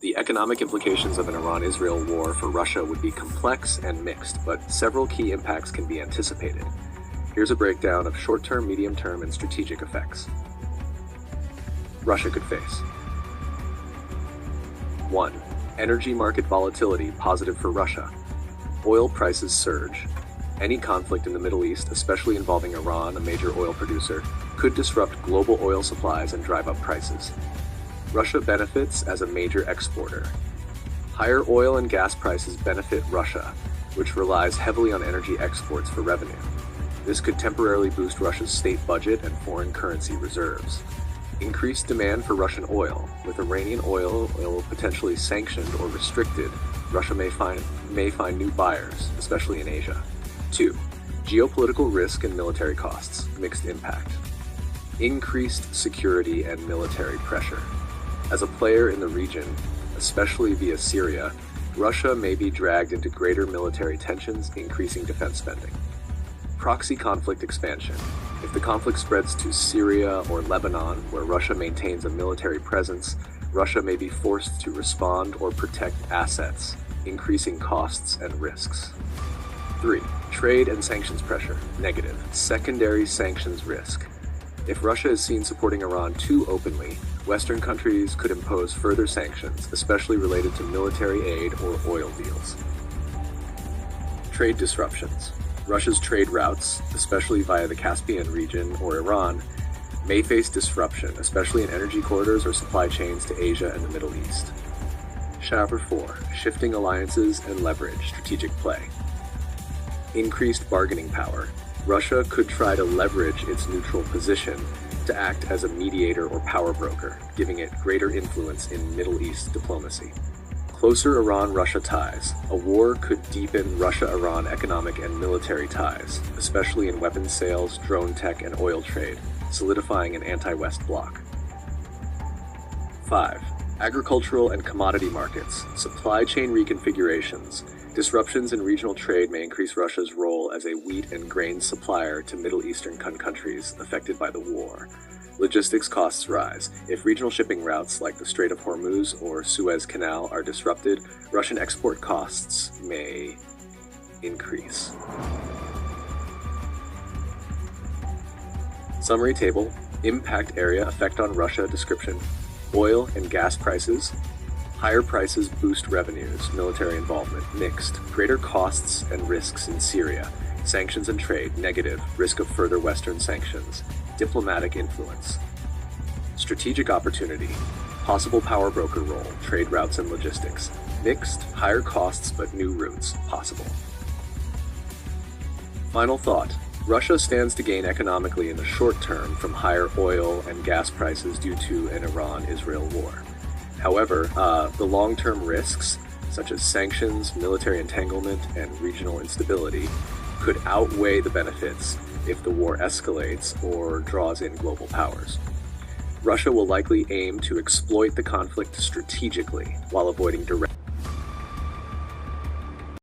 The economic implications of an Iran-Israel war for Russia would be complex and mixed, but several key impacts can be anticipated. Here's a breakdown of short-term, medium-term, and strategic effects Russia could face. 1. Energy market volatility positive for Russia. Oil prices surge. Any conflict in the Middle East, especially involving Iran, a major oil producer, could disrupt global oil supplies and drive up prices. Russia benefits as a major exporter. Higher oil and gas prices benefit Russia, which relies heavily on energy exports for revenue. This could temporarily boost Russia's state budget and foreign currency reserves. Increased demand for Russian oil. With Iranian oil potentially sanctioned or restricted, Russia may find new buyers, especially in Asia. 2. Geopolitical risk and military costs. Mixed impact. Increased security and military pressure. As a player in the region, especially via Syria, Russia may be dragged into greater military tensions, increasing defense spending. Proxy conflict expansion. If the conflict spreads to Syria or Lebanon, where Russia maintains a military presence, Russia may be forced to respond or protect assets, increasing costs and risks. 3. Trade and sanctions pressure. Negative. Secondary sanctions risk. If Russia is seen supporting Iran too openly, Western countries could impose further sanctions, especially related to military aid or oil deals. Trade disruptions. Russia's trade routes, especially via the Caspian region or Iran, may face disruption, especially in energy corridors or supply chains to Asia and the Middle East. Chapter 4. Shifting alliances and leverage. Strategic play. Increased bargaining power. Russia could try to leverage its neutral position to act as a mediator or power broker, giving it greater influence in Middle East diplomacy. Closer Iran-Russia ties. A war could deepen Russia-Iran economic and military ties, especially in weapons sales, drone tech, and oil trade, solidifying an anti-West bloc. 5. Agricultural and commodity markets. Supply chain reconfigurations. Disruptions in regional trade may increase Russia's role as a wheat and grain supplier to Middle Eastern countries affected by the war. Logistics costs rise. If regional shipping routes like the Strait of Hormuz or Suez Canal are disrupted, Russian export costs may increase. Summary table. Impact area effect on Russia description. Oil and gas prices. Higher prices boost revenues, military involvement, mixed, greater costs and risks in Syria, sanctions and trade, negative, risk of further Western sanctions, diplomatic influence. Strategic opportunity, possible power broker role, trade routes and logistics, mixed, higher costs but new routes, possible. Final thought, Russia stands to gain economically in the short term from higher oil and gas prices due to an Iran-Israel war. However, the long-term risks, such as sanctions, military entanglement, and regional instability, could outweigh the benefits if the war escalates or draws in global powers. Russia will likely aim to exploit the conflict strategically while avoiding direct